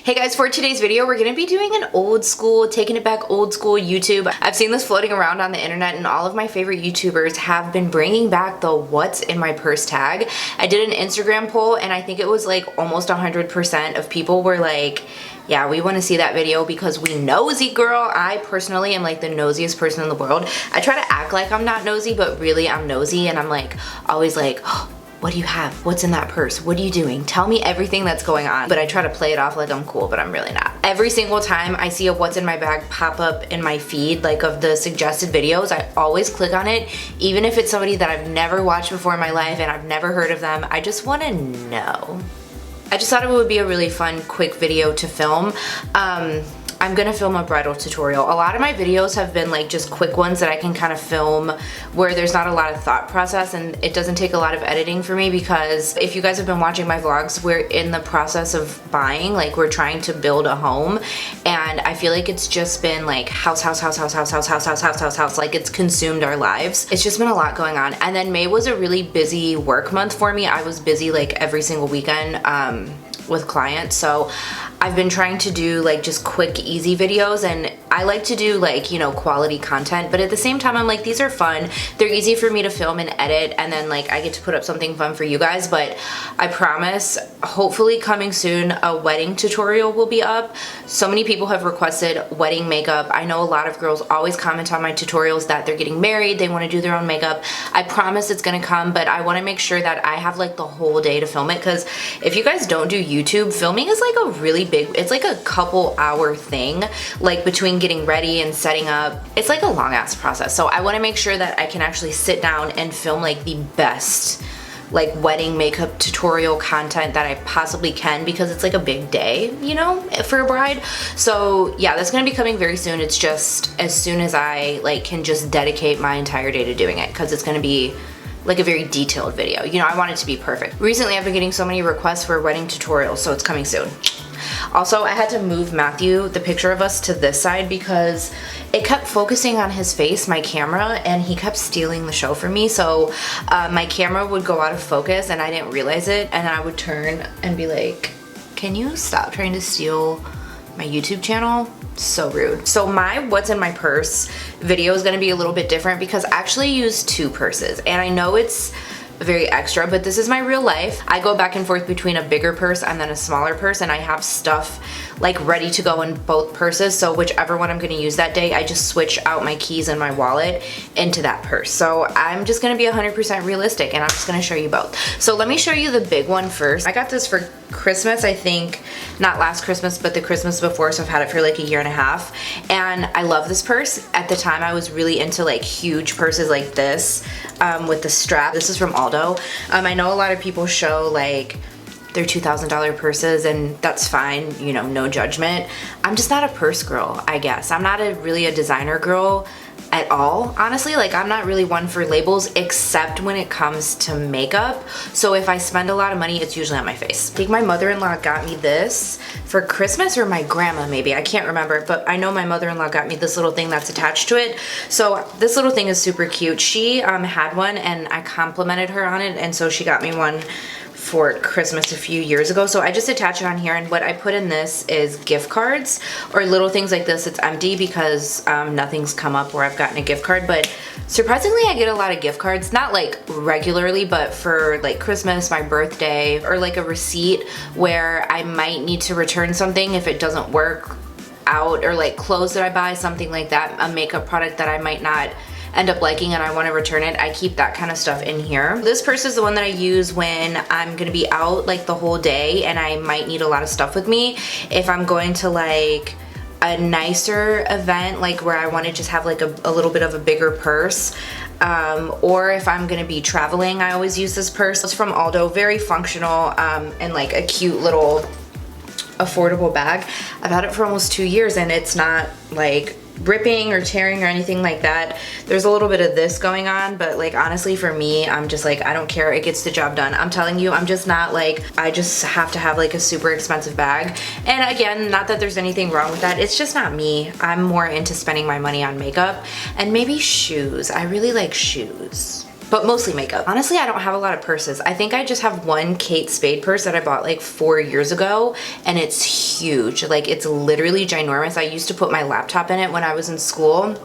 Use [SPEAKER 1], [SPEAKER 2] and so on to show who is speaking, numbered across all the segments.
[SPEAKER 1] Hey guys, for today's video, we're gonna be doing an old school, taking it back old school YouTube. I've seen this floating around on the internet and all of my favorite YouTubers have been bringing back the what's in my purse tag. I did an Instagram poll and I think it was like almost 100% of people were like, yeah, we want to see that video because we nosy, girl. I personally am like the nosiest person in the world. I try to act like I'm not nosy, but really I'm nosy, and I'm like always like, oh, what do you have? What's in that purse? What are you doing? Tell me everything that's going on. But I try to play it off like I'm cool, but I'm really not. Every single time I see a what's in my bag pop up in my feed, like of the suggested videos, I always click on it, even if it's somebody that I've never watched before in my life and I've never heard of them. I just want to know. I just thought it would be a really fun, quick video to film. I'm gonna film a bridal tutorial. A lot of my videos have been like just quick ones that I can kind of film where there's not a lot of thought process and it doesn't take a lot of editing for me, because if you guys have been watching my vlogs, we're in the process of buying, like we're trying to build a home, and I feel like it's just been like house, like it's consumed our lives. It's just been a lot going on. And then May was a really busy work month for me. I was busy like every single weekend with clients, so I've been trying to do like just quick, easy videos, and I like to do like, you know, quality content, but at the same time I'm like, these are fun, they're easy for me to film and edit, and then like I get to put up something fun for you guys. But I promise, hopefully coming soon, a wedding tutorial will be up. So many people have requested wedding makeup. I know a lot of girls always comment on my tutorials that they're getting married, they want to do their own makeup. I promise it's gonna come, but I want to make sure that I have like the whole day to film it, because if you guys don't do YouTube, filming is like a really big, it's like a couple hour thing, like between getting ready and setting up. It's like a long ass process. So I want to make sure that I can actually sit down and film like the best like wedding makeup tutorial content that I possibly can, because it's like a big day, you know, for a bride. So yeah, that's gonna be coming very soon. It's just as soon as I like can just dedicate my entire day to doing it, because it's gonna be like a very detailed video. You know, I want it to be perfect. Recently I've been getting so many requests for wedding tutorials, so it's coming soon. Also, I had to move Matthew, the picture of us, to this side because it kept focusing on his face, my camera, and he kept stealing the show from me. So my camera would go out of focus and I didn't realize it, and I would turn and be like, can you stop trying to steal my YouTube channel? So rude. So my what's in my purse video is going to be a little bit different because I actually use two purses, and I know it's very extra, but this is my real life. I go back and forth between a bigger purse and then a smaller purse, and I have stuff like ready to go in both purses, so whichever one I'm gonna use that day, I just switch out my keys and my wallet into that purse. So I'm just gonna be 100% realistic, and I'm just gonna show you both. So let me show you the big one first. I got this for Christmas, I think, not last Christmas, but the Christmas before, so I've had it for like a year and a half, and I love this purse. At the time I was really into like huge purses like this with the strap. This is from Aldo. I know a lot of people show like their $2,000 purses, and that's fine, you know, no judgment. I'm just not a purse girl, I guess. I'm not really a designer girl at all, honestly. Like, I'm not really one for labels, except when it comes to makeup. So if I spend a lot of money, it's usually on my face. I think my mother-in-law got me this for Christmas, or my grandma maybe, I can't remember, but I know my mother-in-law got me this little thing that's attached to it. So this little thing is super cute. She had one and I complimented her on it, and so she got me one for Christmas a few years ago. So I just attach it on here, and what I put in this is gift cards or little things like this. It's empty because nothing's come up where I've gotten a gift card, but surprisingly I get a lot of gift cards, not like regularly, but for like Christmas, my birthday, or like a receipt where I might need to return something if it doesn't work out, or like clothes that I buy, something like that, a makeup product that I might not end up liking and I want to return it. I keep that kind of stuff in here. This purse is the one that I use when I'm gonna be out like the whole day and I might need a lot of stuff with me. If I'm going to like a nicer event, like where I want to just have like a little bit of a bigger purse, or if I'm gonna be traveling, I always use this purse. It's from Aldo, very functional, and like a cute little affordable bag. I've had it for almost 2 years and it's not like ripping or tearing or anything like that. There's a little bit of this going on, but like honestly for me, I'm just like, I don't care, it gets the job done. I'm telling you, I'm just not like, I just have to have like a super expensive bag. And again, not that there's anything wrong with that, it's just not me. I'm more into spending my money on makeup and maybe shoes. I really like shoes. but mostly makeup. Honestly, I don't have a lot of purses. I think I just have one Kate Spade purse that I bought like 4 years ago, and it's huge. Like, it's literally ginormous. I used to put my laptop in it when I was in school.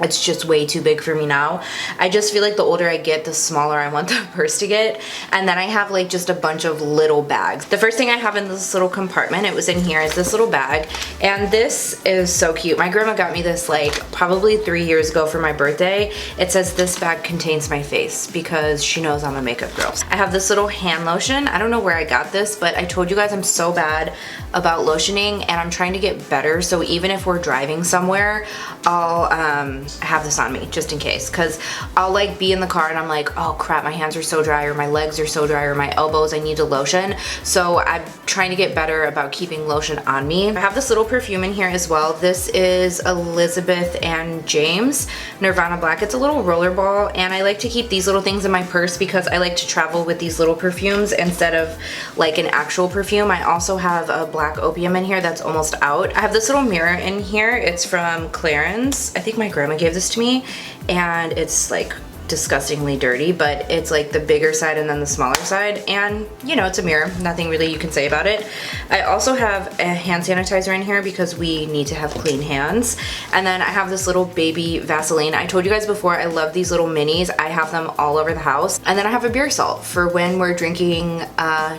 [SPEAKER 1] It's just way too big for me now. I just feel like the older I get, the smaller I want the purse to get. And then I have like just a bunch of little bags. The first thing I have in this little compartment, it was in here, is this little bag. And this is so cute. My grandma got me this like probably 3 years ago for my birthday. It says this bag contains my face because she knows I'm a makeup girl. I have this little hand lotion. I don't know where I got this, but I told you guys I'm so bad about lotioning and I'm trying to get better. So even if we're driving somewhere, I'll have this on me just in case, because I'll like be in the car and I'm like, oh crap, my hands are so dry, or my legs are so dry, or my elbows, I need to lotion. So I'm trying to get better about keeping lotion on me. I have this little perfume in here as well. This is Elizabeth and James Nirvana Black. It's a little roller ball, and I like to keep these little things in my purse because I like to travel with these little perfumes instead of like an actual perfume. I also have a black opium in here that's almost out. I have this little mirror in here. It's from Clarins. I think my grandma gave this to me, and it's like disgustingly dirty, but it's like the bigger side and then the smaller side, and you know, it's a mirror, nothing really you can say about it. I also have a hand sanitizer in here because we need to have clean hands, and then I have this little baby Vaseline. I told you guys before, I love these little minis. I have them all over the house. And then I have a beer salt for when we're drinking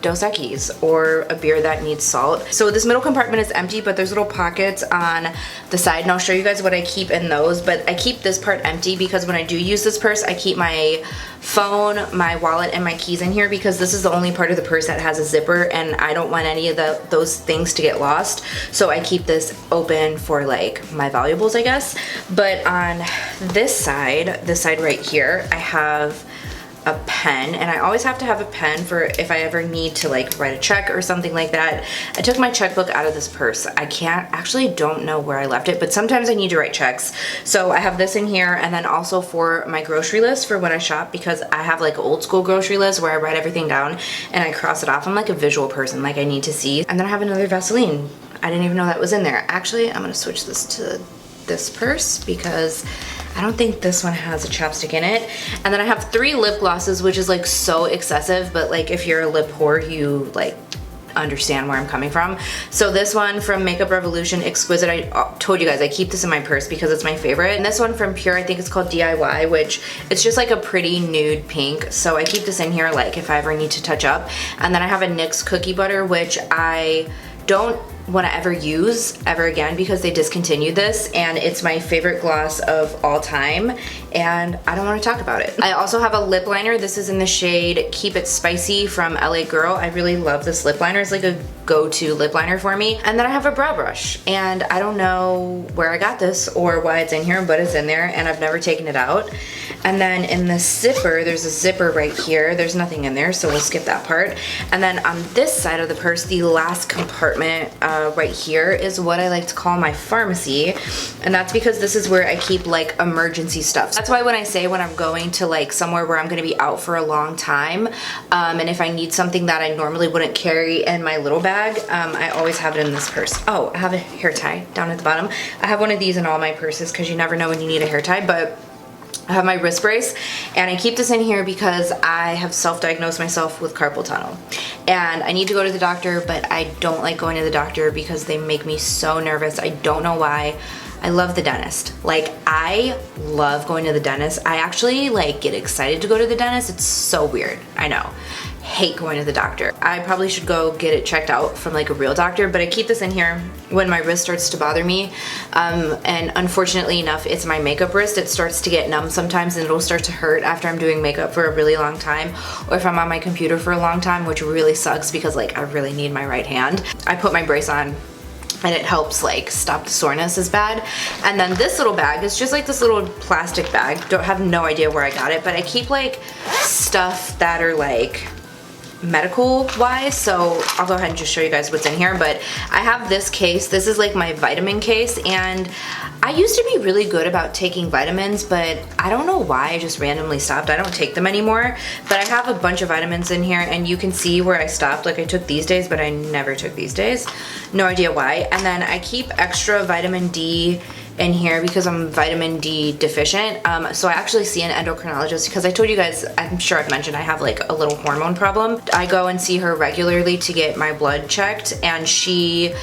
[SPEAKER 1] Dos Equis or a beer that needs salt. So this middle compartment is empty, but there's little pockets on the side, and I'll show you guys what I keep in those. But I keep this part empty because when I do use this purse, I keep my phone, my wallet, and my keys in here because this is the only part of the purse that has a zipper, and I don't want any of those things to get lost. So I keep this open for like my valuables, I guess. But on this side right here, I have a pen, and I always have to have a pen for if I ever need to like write a check or something like that. I took my checkbook out of this purse. I don't know where I left it, but sometimes I need to write checks. So I have this in here, and then also for my grocery list for when I shop, because I have like old school grocery list where I write everything down and I cross it off. I'm like a visual person, like I need to see. And then I have another Vaseline. I didn't even know that was in there. Actually, I'm gonna switch this to this purse because I don't think this one has a chapstick in it. And then I have 3 lip glosses, which is like so excessive, but like if you're a lip whore, you like understand where I'm coming from. So this one from Makeup Revolution, Exquisite. I told you guys I keep this in my purse because it's my favorite. And this one from Pure, I think it's called DIY, which it's just like a pretty nude pink. So I keep this in here like if I ever need to touch up. And then I have a NYX Cookie Butter, which I don't want to ever use ever again because they discontinued this, and it's my favorite gloss of all time, and I don't want to talk about it. I also have a lip liner. This is in the shade Keep It Spicy from LA Girl. I really love this lip liner. It's like a go-to lip liner for me. And then I have a brow brush, and I don't know where I got this or why it's in here, but it's in there and I've never taken it out. And then in the zipper, there's a zipper right here. There's nothing in there, so we'll skip that part. And then on this side of the purse, the last compartment right here is what I like to call my pharmacy, and that's because this is where I keep like emergency stuff. That's why when I say when I'm going to like somewhere where I'm going to be out for a long time, and if I need something that I normally wouldn't carry in my little bag, I always have it in this purse. Oh, I have a hair tie down at the bottom. I have one of these in all my purses because you never know when you need a hair tie, but I have my wrist brace, and I keep this in here because I have self-diagnosed myself with carpal tunnel, and I need to go to the doctor, but I don't like going to the doctor because they make me so nervous. I don't know why. I love the dentist. Like, I love going to the dentist. I actually like get excited to go to the dentist. It's so weird. I know. Hate going to the doctor. I probably should go get it checked out from like a real doctor, but I keep this in here when my wrist starts to bother me. And unfortunately enough, it's my makeup wrist. It starts to get numb sometimes, and it'll start to hurt after I'm doing makeup for a really long time, or if I'm on my computer for a long time, which really sucks because like I really need my right hand. I put my brace on, and it helps like stop the soreness as bad. And then this little bag is just like this little plastic bag. Don't have no idea where I got it, but I keep like stuff that are like medical wise, so I'll go ahead and just show you guys what's in here. But I have this case. This is like my vitamin case, and I used to be really good about taking vitamins, but I don't know why I just randomly stopped. I don't take them anymore, but I have a bunch of vitamins in here, and you can see where I stopped. Like I took these days, but I never took these days. No idea why. And then I keep extra vitamin D in here because I'm vitamin D deficient. So I actually see an endocrinologist because I told you guys, I'm sure I've mentioned, I have like a little hormone problem. I go and see her regularly to get my blood checked, and she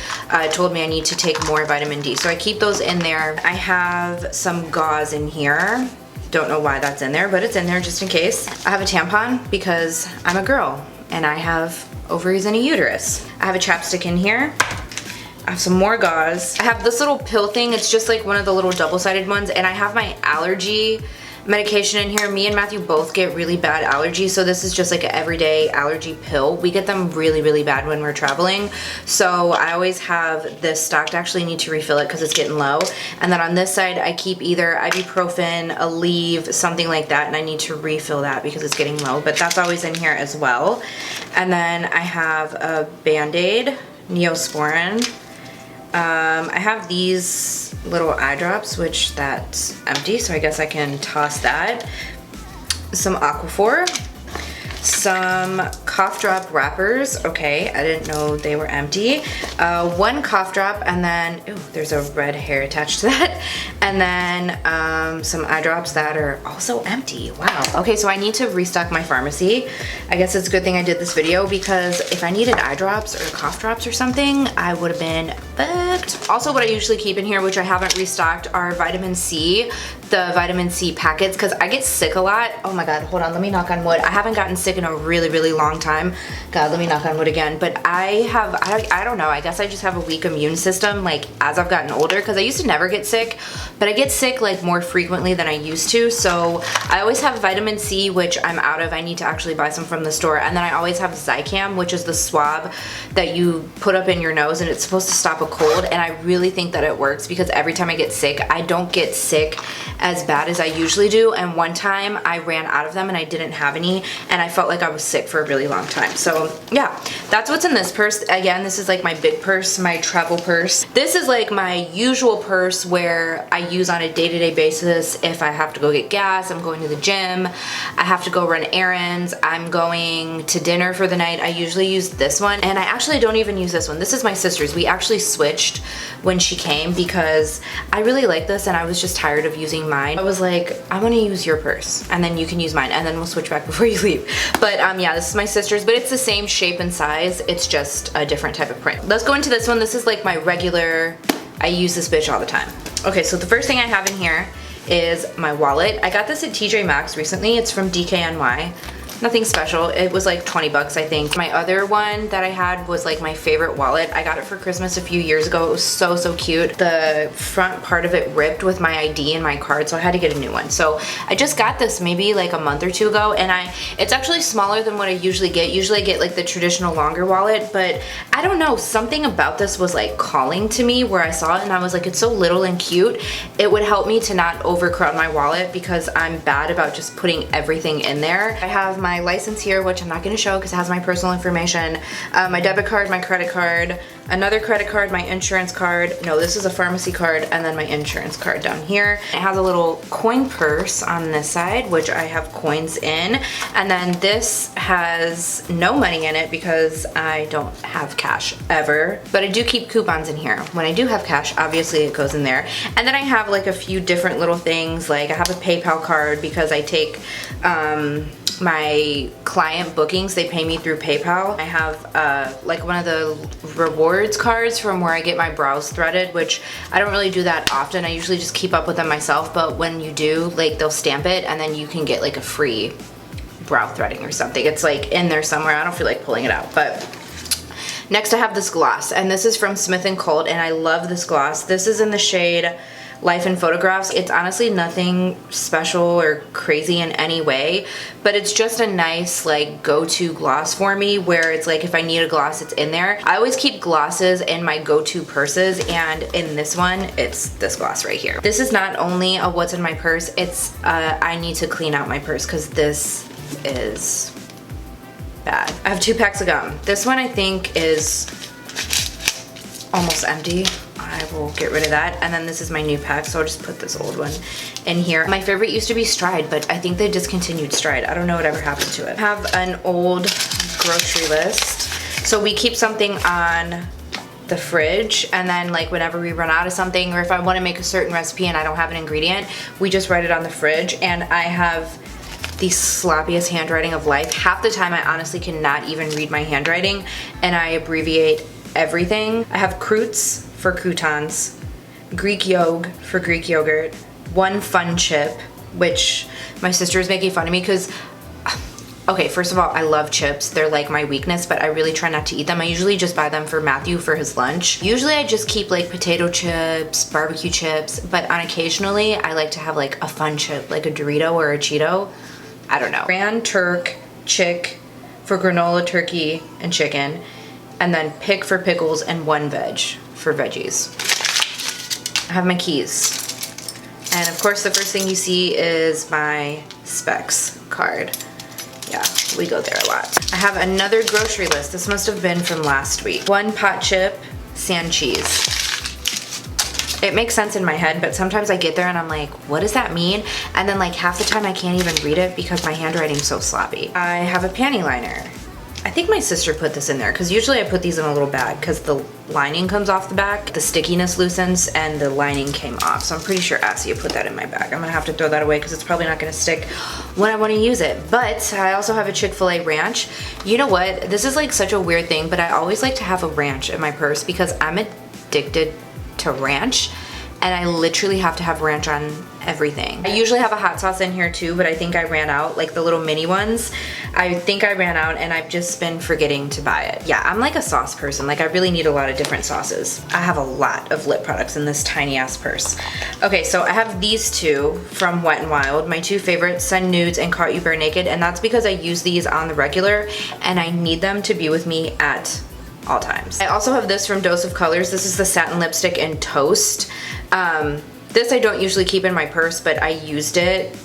[SPEAKER 1] told me I need to take more vitamin D. So I keep those in there. I have some gauze in here. Don't know why that's in there, but it's in there just in case. I have a tampon because I'm a girl and I have ovaries and a uterus. I have a chapstick in here. I have some more gauze. I have this little pill thing. It's just like one of the little double-sided ones, and I have my allergy medication in here. Me and Matthew both get really bad allergies, so this is just like an everyday allergy pill. We get them really, really bad when we're traveling, so I always have this stocked. I actually need to refill it because it's getting low. And then on this side, I keep either ibuprofen, Aleve, something like that, and I need to refill that because it's getting low, but that's always in here as well. And then I have a Band-Aid, Neosporin. I have these little eye drops, which that's empty, so I guess I can toss that. Some Aquaphor, some cough drop wrappers. Okay, I didn't know they were empty. One cough drop, and then, ooh, there's a red hair attached to that. And then some eye drops that are also empty. Wow. Okay, so I need to restock my pharmacy. I guess it's a good thing I did this video, because if I needed eye drops or cough drops or something, I would have been fucked. Also, what I usually keep in here, which I haven't restocked, are vitamin C. The vitamin C packets, because I get sick a lot. Oh my god, hold on, let me knock on wood. I haven't gotten sick in a really, really long time. God, let me knock on wood again. But I don't know, I guess I just have a weak immune system, like, as I've gotten older, because I used to never get sick, but I get sick like more frequently than I used to. So I always have vitamin C, which I'm out of. I need to actually buy some from the store. And then I always have Zicam, which is the swab that you put up in your nose, and it's supposed to stop a cold. And I really think that it works, because every time I get sick, I don't get sick as bad as I usually do. And one time I ran out of them and I didn't have any, and I felt like I was sick for a really long time. So yeah, that's what's in this purse. Again, this is like my big purse, my travel purse. This is like my usual purse where I use on a day-to-day basis. If I have to go get gas, I'm going to the gym, I have to go run errands, I'm going to dinner for the night, I usually use this one. And I actually don't even use this one. This is my sister's. We actually switched when she came because I really like this and I was just tired of using mine. I was like, I want to use your purse and then you can use mine, and then we'll switch back before you leave. But yeah, this is my sister's, but it's the same shape and size. It's just a different type of print. Let's go into this one. This is like my regular, I use this bitch all the time. Okay, so the first thing I have in here is my wallet. I got this at TJ Maxx recently. It's from DKNY. Nothing special. It was like 20 bucks, I think. My other one that I had was like my favorite wallet. I got it for Christmas a few years ago. It was so, so cute. The front part of it ripped with my ID and my card, so I had to get a new one. So I just got this maybe like a month or two ago, and it's actually smaller than what I usually get. Usually I get like the traditional longer wallet, but I don't know, something about this was like calling to me where I saw it and I was like, it's so little and cute. It would help me to not overcrowd my wallet because I'm bad about just putting everything in there. I have my license here, which I'm not going to show because it has my personal information, my debit card, my credit card, another credit card, my insurance card, no, this is a pharmacy card, and then my insurance card down here. It has a little coin purse on this side, which I have coins in, and then this has no money in it because I don't have cash ever, but I do keep coupons in here. When I do have cash, obviously it goes in there. And then I have like a few different little things, like I have a PayPal card because I take my client bookings, they pay me through PayPal. I have like one of the rewards cards from where I get my brows threaded, which I don't really do that often. I usually just keep up with them myself, but when you do, like they'll stamp it and then you can get like a free brow threading or something. It's like in there somewhere. I don't feel like pulling it out, but next I have this gloss, and this is from Smith & Colt, and I love this gloss. This is in the shade Life in Photographs. It's honestly nothing special or crazy in any way, but it's just a nice like go-to gloss for me, where it's like if I need a gloss, it's in there. I always keep glosses in my go-to purses, and in this one, it's this gloss right here. This is not only a what's in my purse, it's I need to clean out my purse because this is bad. I have 2 packs of gum. This one I think is almost empty. I will get rid of that. And then this is my new pack, so I'll just put this old one in here. My favorite used to be Stride, but I think they discontinued Stride. I don't know whatever happened to it. I have an old grocery list. So we keep something on the fridge, and then like whenever we run out of something, or if I want to make a certain recipe and I don't have an ingredient, we just write it on the fridge. And I have the sloppiest handwriting of life. Half the time I honestly cannot even read my handwriting, and I abbreviate everything. I have croûtes for croutons, Greek yogurt for Greek yogurt, one fun chip, which my sister is making fun of me because, okay, first of all, I love chips. They're like my weakness, but I really try not to eat them. I usually just buy them for Matthew for his lunch. Usually I just keep like potato chips, barbecue chips, but on occasionally I like to have like a fun chip, like a Dorito or a Cheeto. I don't know. Grand Turk chick for granola, turkey, and chicken, and then pick for pickles and one veg for veggies. I have my keys. And of course the first thing you see is my specs card. Yeah, we go there a lot. I have another grocery list. This must have been from last week. One pot chip, sand cheese. It makes sense in my head, but sometimes I get there and I'm like, what does that mean? And then like half the time I can't even read it because my handwriting's so sloppy. I have a panty liner. I think my sister put this in there because usually I put these in a little bag because the lining comes off the back, the stickiness loosens, and the lining came off. So I'm pretty sure Assia put that in my bag. I'm gonna have to throw that away because it's probably not gonna stick when I wanna use it. But I also have a Chick-fil-A ranch. You know what? This is like such a weird thing, but I always like to have a ranch in my purse because I'm addicted to ranch, and I literally have to have ranch on everything. I usually have a hot sauce in here too, but I think I ran out, like the little mini ones. I think I ran out and I've just been forgetting to buy it. Yeah, I'm like a sauce person. Like I really need a lot of different sauces. I have a lot of lip products in this tiny ass purse. Okay, so I have these two from Wet n Wild, my two favorites, Sun Nudes and Caught You Bare Naked, and that's because I use these on the regular and I need them to be with me at all times. I also have this from Dose of Colors. This is the Satin Lipstick in Toast. This I don't usually keep in my purse, but I used it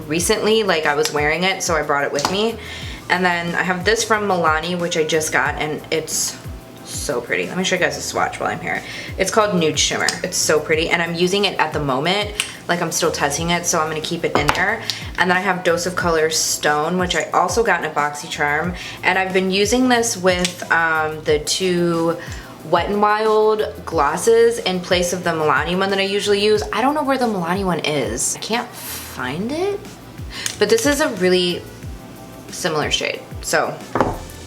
[SPEAKER 1] recently, like I was wearing it, so I brought it with me. And then I have this from Milani, which I just got, and it's so pretty. Let me show you guys a swatch while I'm here. It's called Nude Shimmer. It's so pretty, and I'm using it at the moment. Like I'm still testing it, so I'm gonna keep it in there. And then I have Dose of Colors Stone, which I also got in a BoxyCharm, and I've been using this with the two Wet n Wild glosses in place of the Milani one that I usually use. I don't know where the Milani one is. I can't find it, but this is a really similar shade, so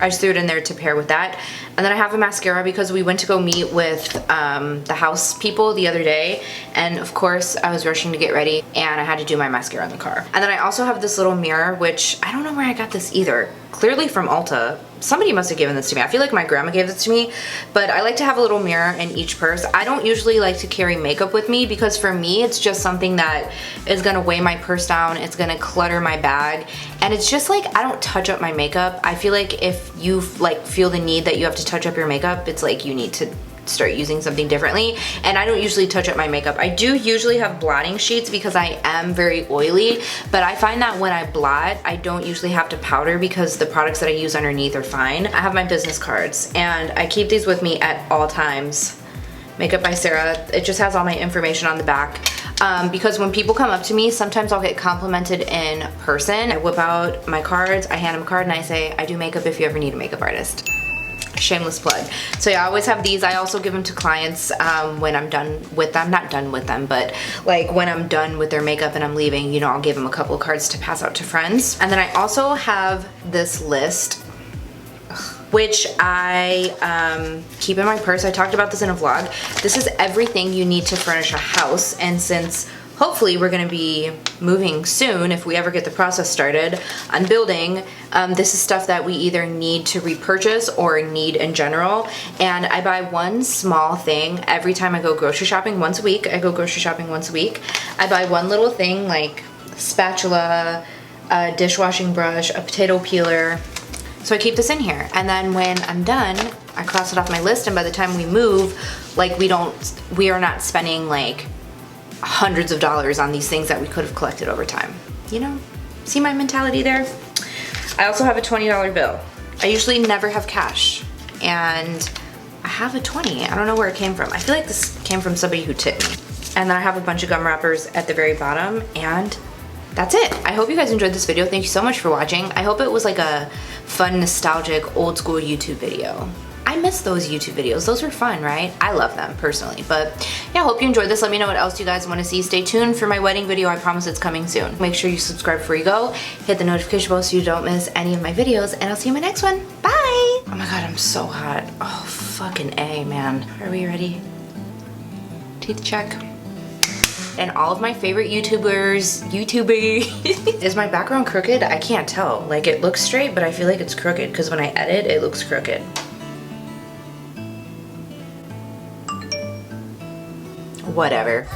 [SPEAKER 1] I just threw it in there to pair with that. And then I have a mascara because we went to go meet with the house people the other day, and of course I was rushing to get ready and I had to do my mascara in the car. And then I also have this little mirror, which I don't know where I got this either. Clearly from Ulta. Somebody must have given this to me. I feel like my grandma gave this to me, but I like to have a little mirror in each purse. I don't usually like to carry makeup with me because for me it's just something that is gonna weigh my purse down, it's gonna clutter my bag, and it's just like I don't touch up my makeup. I feel like if you like feel the need that you have to touch up your makeup, it's like you need to start using something differently, and I don't usually touch up my makeup. I do usually have blotting sheets because I am very oily, but I find that when I blot, I don't usually have to powder because the products that I use underneath are fine. I have my business cards, and I keep these with me at all times. Makeup by Sarah, it just has all my information on the back. Because when people come up to me, sometimes I'll get complimented in person. I whip out my cards, I hand them a card, and I say, I do makeup if you ever need a makeup artist. Shameless plug. So yeah, I always have these. I also give them to clients when I'm done with them. Not done with them, but like when I'm done with their makeup and I'm leaving, you know, I'll give them a couple of cards to pass out to friends. And then I also have this list, which I keep in my purse. I talked about this in a vlog. This is everything you need to furnish a house, and since hopefully we're gonna be moving soon, if we ever get the process started on building, this is stuff that we either need to repurchase or need in general. And I buy one small thing every time I go grocery shopping once a week. I go grocery shopping once a week. I buy one little thing like spatula, a dishwashing brush, a potato peeler. So I keep this in here. And then when I'm done, I cross it off my list, and by the time we move, like we are not spending like hundreds of dollars on these things that we could have collected over time. You know, see my mentality there? I also have a $20 bill. I usually never have cash, and I have a 20. I don't know where it came from. I feel like this came from somebody who tipped me. And then I have a bunch of gum wrappers at the very bottom, and that's it. I hope you guys enjoyed this video. Thank you so much for watching. I hope it was like a fun, nostalgic, old school YouTube video. I miss those YouTube videos. Those were fun, right? I love them personally. But yeah, hope you enjoyed this. Let me know what else you guys want to see. Stay tuned for my wedding video. I promise it's coming soon. Make sure you subscribe before you go. Hit the notification bell so you don't miss any of my videos. And I'll see you in my next one. Bye! Oh my god, I'm so hot. Oh, fucking A, man. Are we ready? Teeth check. And all of my favorite YouTubers. Is my background crooked? I can't tell. Like, it looks straight, but I feel like it's crooked because when I edit, it looks crooked. Whatever.